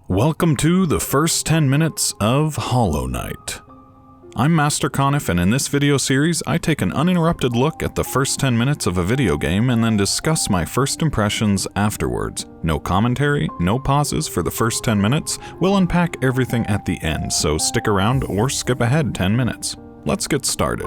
Welcome to the first 10 minutes of Hollow Knight. I'm Master Conniff, and in this video series, I take an uninterrupted look at the first 10 minutes of a video game and then discuss my first impressions afterwards. No commentary, no pauses for the first 10 minutes. We'll unpack everything at the end, so stick around or skip ahead 10 minutes. Let's get started.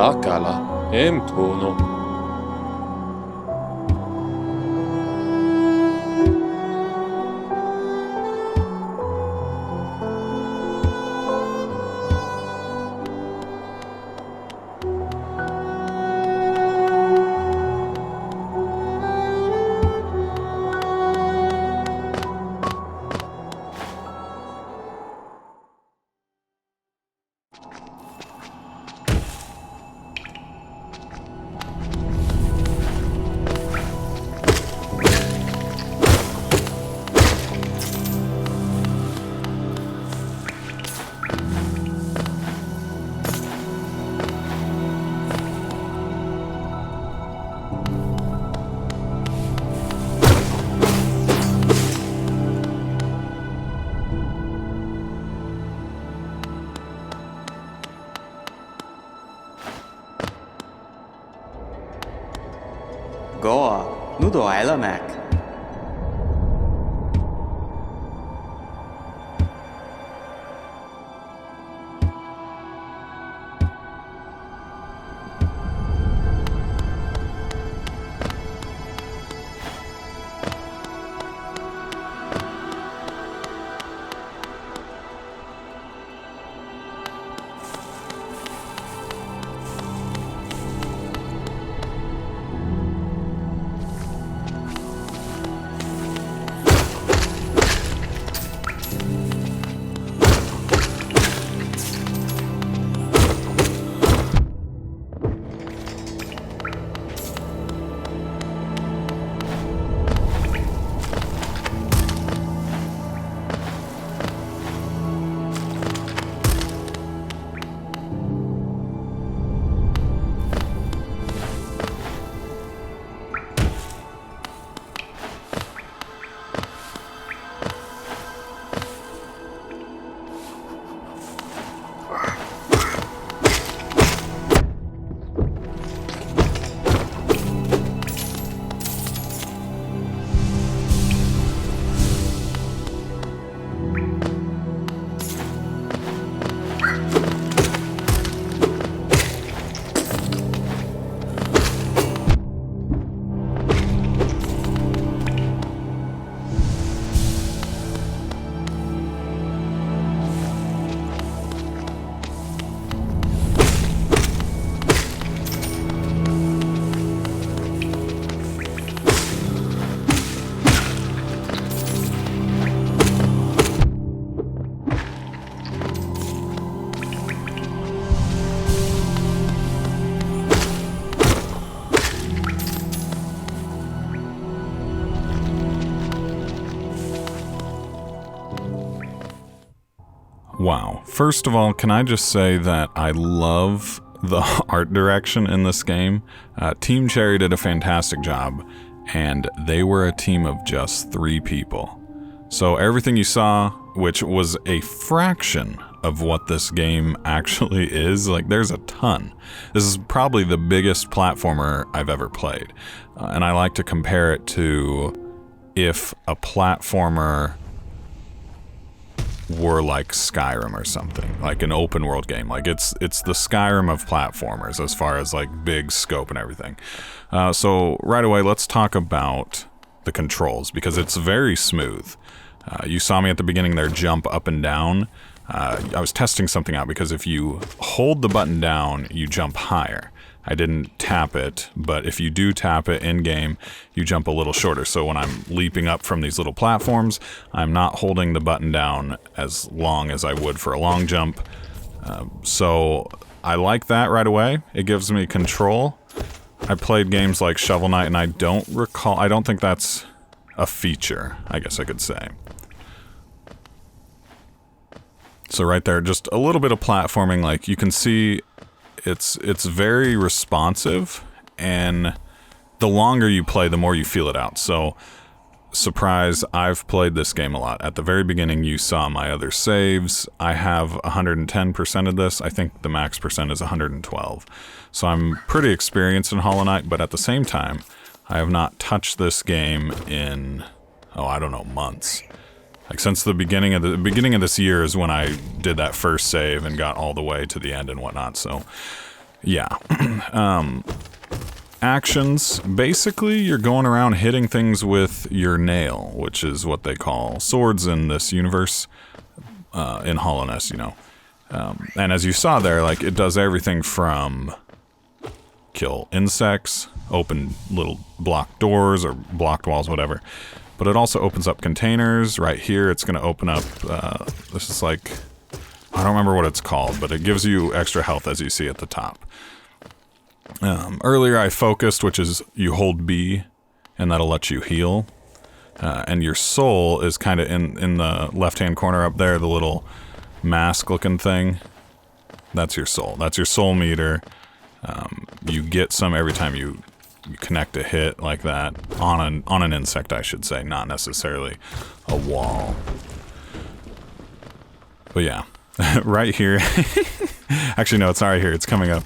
だから遠方のGoa, nu doai la Mac. Wow. First of all, can I just say that I love the art direction in this game? Team Cherry did a fantastic job, and they were a team of just 3 people. So everything you saw, which was a fraction of what this game actually is, like there's a ton. This is probably the biggest platformer I've ever played. And I like to compare it to if a platformer were like Skyrim or something, like an open world game. Like it's the Skyrim of platformers as far as like big scope and everything. So right away, let's talk about the controls because it's very smooth. You saw me at the beginning there jump up and down. I was testing something out because if you hold the button down, you jump higher. I didn't tap it, but if you do tap it in-game, you jump a little shorter. So when I'm leaping up from these little platforms, I'm not holding the button down as long as I would for a long jump. So I like that right away. It gives me control. I played games like Shovel Knight, and I don't think that's a feature, I guess I could say. So right there, just a little bit of platforming, like you can see it's very responsive, and the longer you play, the more you feel it out. So, surprise, I've played this game a lot. At the very beginning, you saw my other saves. I have 110% of this. I think the max percent is 112. So I'm pretty experienced in Hollow Knight, but at the same time, I have not touched this game in, I don't know, months. Like since the beginning of this year is when I did that first save and got all the way to the end and whatnot. So Yeah. Actions, basically you're going around hitting things with your nail, which is what they call swords in this universe, in Hollowness, you know. And as you saw there, like, it does everything from kill insects, open little blocked doors or blocked walls, whatever. But it also opens up containers. Right here, it's going to open up, this is like, I don't remember what it's called, but it gives you extra health as you see at the top. Earlier I focused, which is you hold B, and that'll let you heal. And your soul is kind of in the left-hand corner up there, the little mask-looking thing. That's your soul. That's your soul meter. You get some every time you connect a hit like that on an insect, I should say, not necessarily a wall. But yeah, right here. Actually, no, it's not right here. It's coming up.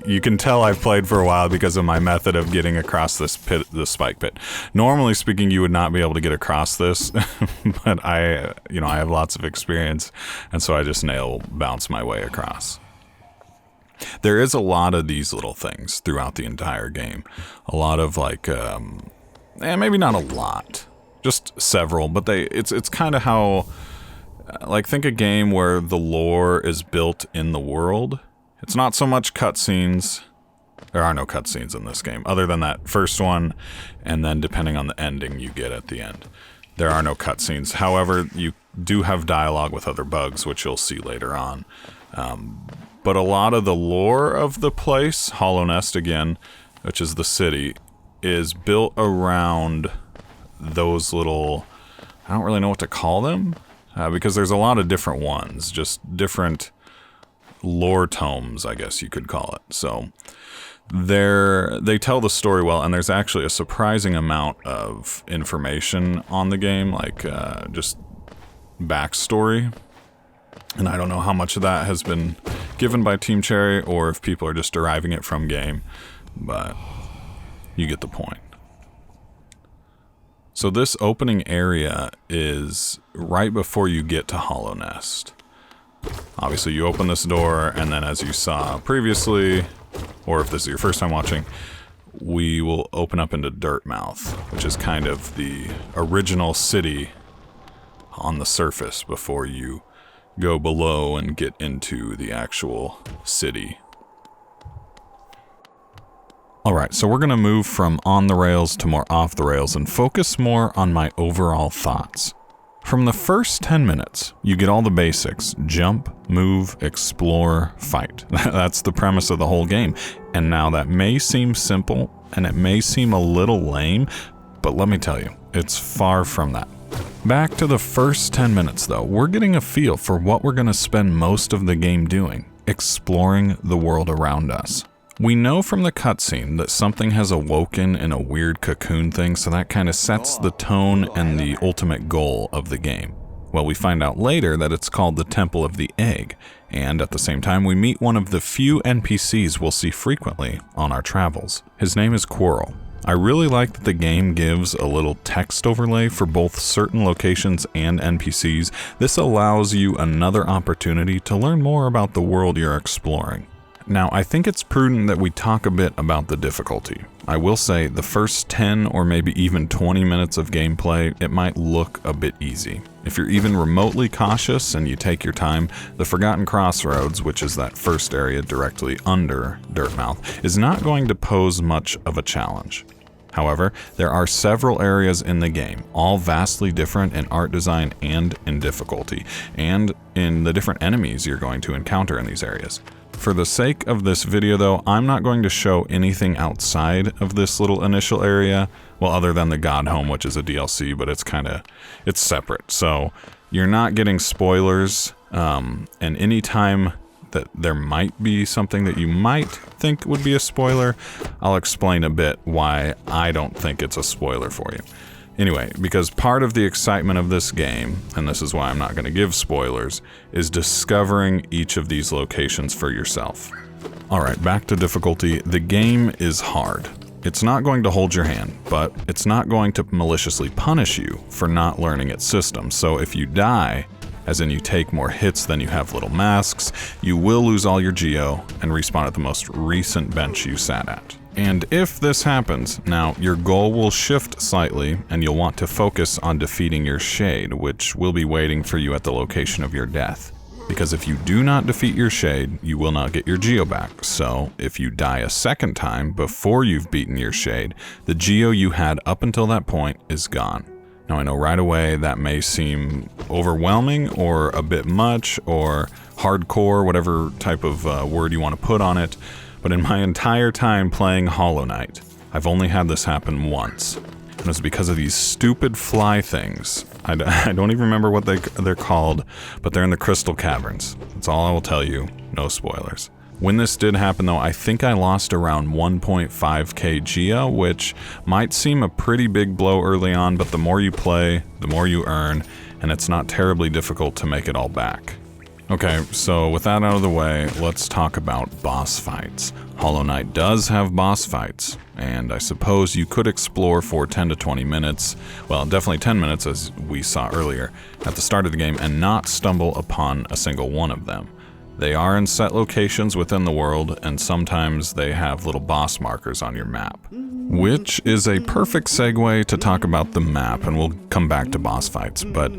You can tell I've played for a while because of my method of getting across this pit, the spike pit. Normally speaking, you would not be able to get across this, but I have lots of experience, and so I just bounce my way across. There is a lot of these little things throughout the entire game. A lot of like, maybe not a lot, just several, but it's kind of how, like, think a game where the lore is built in the world. It's not so much cutscenes. There are no cutscenes in this game, other than that first one, and then depending on the ending you get at the end. There are no cutscenes. However, you do have dialogue with other bugs, which you'll see later on. But a lot of the lore of the place, Hallownest again, which is the city, is built around those little, I don't really know what to call them, because there's a lot of different ones, just different lore tomes, I guess you could call it. So they tell the story well, and there's actually a surprising amount of information on the game, like just backstory. And I don't know how much of that has been given by Team Cherry or if people are just deriving it from game, but you get the point. So this opening area is right before you get to Hallownest. Obviously you open this door, and then as you saw previously, or if this is your first time watching, we will open up into Dirtmouth, which is kind of the original city on the surface before you go below and get into the actual city. Alright, so we're going to move from on the rails to more off the rails and focus more on my overall thoughts. From the first 10 minutes, you get all the basics: jump, move, explore, fight. That's the premise of the whole game. And now that may seem simple, and it may seem a little lame, but let me tell you, it's far from that. Back to the first 10 minutes though, we're getting a feel for what we're going to spend most of the game doing: exploring the world around us. We know from the cutscene that something has awoken in a weird cocoon thing, so that kind of sets the tone and the ultimate goal of the game. Well, we find out later that it's called the Temple of the Egg, and at the same time we meet one of the few NPCs we'll see frequently on our travels. His name is Quirrell. I really like that the game gives a little text overlay for both certain locations and NPCs. This allows you another opportunity to learn more about the world you're exploring. Now, I think it's prudent that we talk a bit about the difficulty. I will say the first 10 or maybe even 20 minutes of gameplay, it might look a bit easy. If you're even remotely cautious and you take your time, the Forgotten Crossroads, which is that first area directly under Dirtmouth, is not going to pose much of a challenge. However, there are several areas in the game, all vastly different in art design and in difficulty, and in the different enemies you're going to encounter in these areas. For the sake of this video though, I'm not going to show anything outside of this little initial area, well, other than the God Home, which is a DLC, but it's separate. So you're not getting spoilers, and any time that there might be something that you might think would be a spoiler, I'll explain a bit why I don't think it's a spoiler for you. Anyway, because part of the excitement of this game, and this is why I'm not going to give spoilers, is discovering each of these locations for yourself. Alright, back to difficulty. The game is hard. It's not going to hold your hand, but it's not going to maliciously punish you for not learning its system. So if you die, as in you take more hits than you have little masks, you will lose all your geo and respawn at the most recent bench you sat at. And if this happens, now your goal will shift slightly and you'll want to focus on defeating your shade, which will be waiting for you at the location of your death. Because if you do not defeat your shade, you will not get your geo back. So if you die a second time before you've beaten your shade, the geo you had up until that point is gone. Now I know right away that may seem overwhelming or a bit much or hardcore, whatever type of word you want to put on it, but in my entire time playing Hollow Knight, I've only had this happen once. And it's because of these stupid fly things. I don't even remember what they're called, but they're in the Crystal Caverns. That's all I will tell you, no spoilers. When this did happen though, I think I lost around 1.5k geo, which might seem a pretty big blow early on, but the more you play, the more you earn, and it's not terribly difficult to make it all back. Okay, so with that out of the way, let's talk about boss fights. Hollow Knight does have boss fights, and I suppose you could explore for 10 to 20 minutes, well, definitely 10 minutes as we saw earlier, at the start of the game and not stumble upon a single one of them. They are in set locations within the world, and sometimes they have little boss markers on your map. Which is a perfect segue to talk about the map, and we'll come back to boss fights, but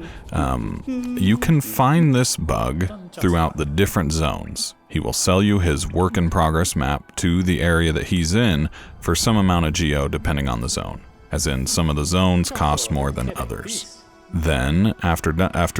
you can find this bug throughout the different zones. He will sell you his work-in-progress map to the area that he's in for some amount of geo depending on the zone, as in some of the zones cost more than others. Then, after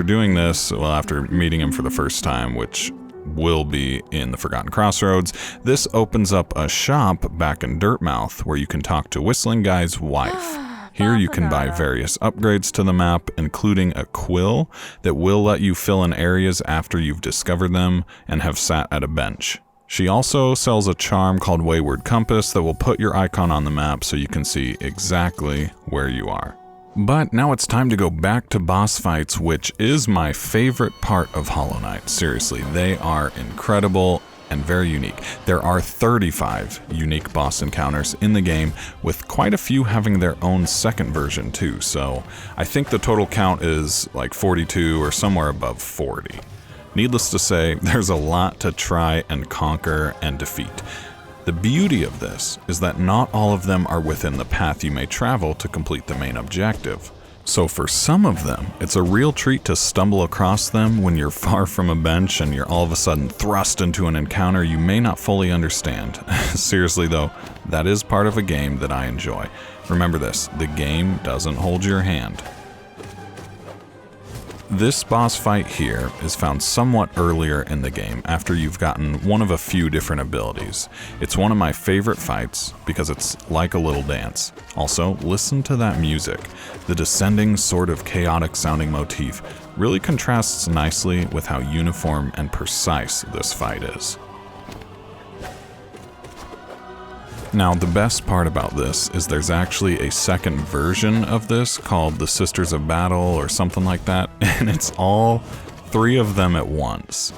doing this, well, after meeting him for the first time, which will be in the Forgotten Crossroads, this opens up a shop back in Dirtmouth where you can talk to Whistling Guy's wife. Here you can buy various upgrades to the map, including a quill that will let you fill in areas after you've discovered them and have sat at a bench. She also sells a charm called Wayward Compass that will put your icon on the map so you can see exactly where you are. But now it's time to go back to boss fights, which is my favorite part of Hollow Knight. Seriously, they are incredible and very unique. There are 35 unique boss encounters in the game, with quite a few having their own second version too, so I think the total count is like 42 or somewhere above 40. Needless to say, there's a lot to try and conquer and defeat. The beauty of this is that not all of them are within the path you may travel to complete the main objective. So for some of them, it's a real treat to stumble across them when you're far from a bench and you're all of a sudden thrust into an encounter you may not fully understand. Seriously though, that is part of a game that I enjoy. Remember this, the game doesn't hold your hand. This boss fight here is found somewhat earlier in the game after you've gotten one of a few different abilities. It's one of my favorite fights because it's like a little dance. Also, listen to that music. The descending, sort of chaotic sounding motif really contrasts nicely with how uniform and precise this fight is. Now, the best part about this is there's actually a second version of this called the Sisters of Battle or something like that, and it's all 3 of them at once.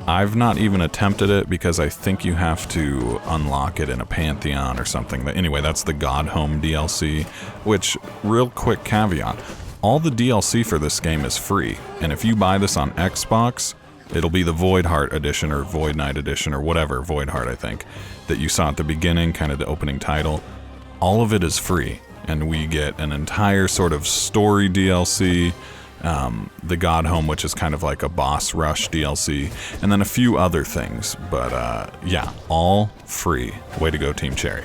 I've not even attempted it because I think you have to unlock it in a Pantheon or something. But anyway, that's the God Home DLC, which, real quick caveat, all the DLC for this game is free, and if you buy this on Xbox, it'll be the Void Heart edition or Void Knight edition or whatever, Void Heart I think, that you saw at the beginning, kind of the opening title. All of it is free, and we get an entire sort of story DLC, the God Home, which is kind of like a boss rush DLC, and then a few other things, but yeah, all free. Way to go, Team Cherry.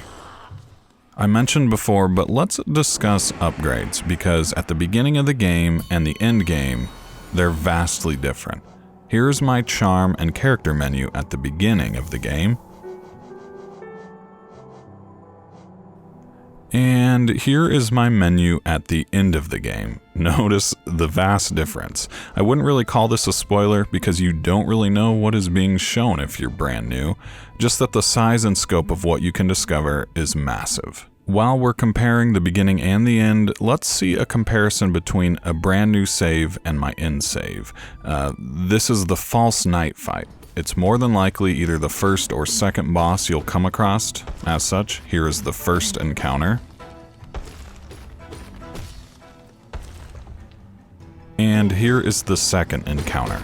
I mentioned before, but let's discuss upgrades, because at the beginning of the game and the end game, they're vastly different. Here's my charm and character menu at the beginning of the game. And here is my menu at the end of the game. Notice the vast difference. I wouldn't really call this a spoiler because you don't really know what is being shown if you're brand new, just that the size and scope of what you can discover is massive. While we're comparing the beginning and the end, let's see a comparison between a brand new save and my end save. This is the False Knight fight. It's more than likely either the first or second boss you'll come across. As such, here is the first encounter. And here is the second encounter.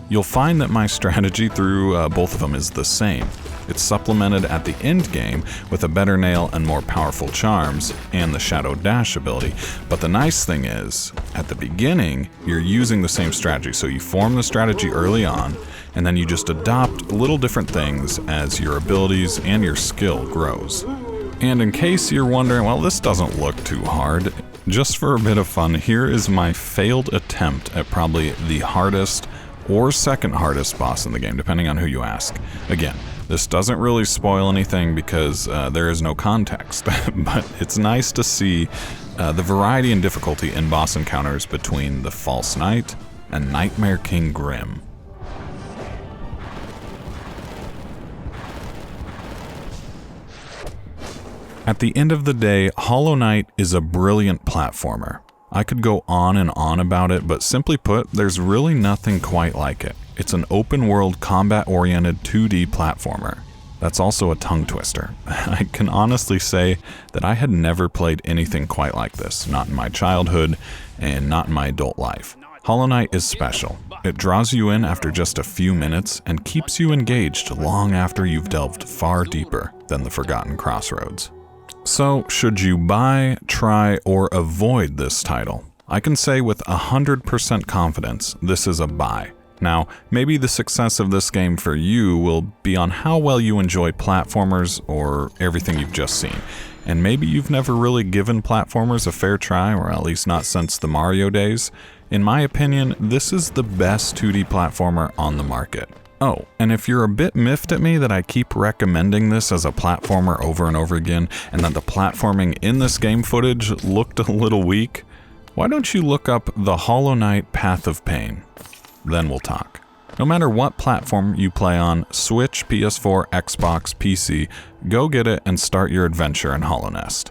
You'll find that my strategy through both of them is the same. It's supplemented at the end game with a better nail and more powerful charms, and the Shadow Dash ability. But the nice thing is, at the beginning, you're using the same strategy. So you form the strategy early on, and then you just adopt little different things as your abilities and your skill grows. And in case you're wondering, well, this doesn't look too hard, just for a bit of fun, here is my failed attempt at probably the hardest or second hardest boss in the game, depending on who you ask. Again, this doesn't really spoil anything because there is no context, but it's nice to see the variety and difficulty in boss encounters between the False Knight and Nightmare King Grim. At the end of the day, Hollow Knight is a brilliant platformer. I could go on and on about it, but simply put, there's really nothing quite like it. It's an open-world, combat-oriented 2D platformer. That's also a tongue twister. I can honestly say that I had never played anything quite like this, not in my childhood and not in my adult life. Hollow Knight is special. It draws you in after just a few minutes and keeps you engaged long after you've delved far deeper than the Forgotten Crossroads. So, should you buy, try, or avoid this title? I can say with 100% confidence, this is a buy. Now, maybe the success of this game for you will be on how well you enjoy platformers or everything you've just seen. And maybe you've never really given platformers a fair try, or at least not since the Mario days. In my opinion, this is the best 2D platformer on the market. Oh, and if you're a bit miffed at me that I keep recommending this as a platformer over and over again, and that the platforming in this game footage looked a little weak, why don't you look up the Hollow Knight Path of Pain? Then we'll talk. No matter what platform you play on, Switch, PS4, Xbox, PC, go get it and start your adventure in Hallownest.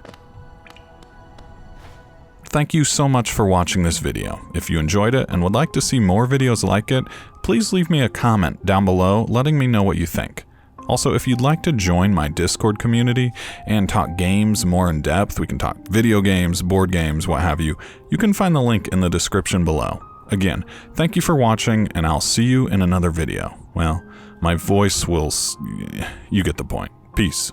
Thank you so much for watching this video. If you enjoyed it and would like to see more videos like it, please leave me a comment down below letting me know what you think. Also, if you'd like to join my Discord community and talk games more in depth, we can talk video games, board games, what have you, you can find the link in the description below. Again, thank you for watching, and I'll see you in another video. Well, my voice will... you get the point. Peace.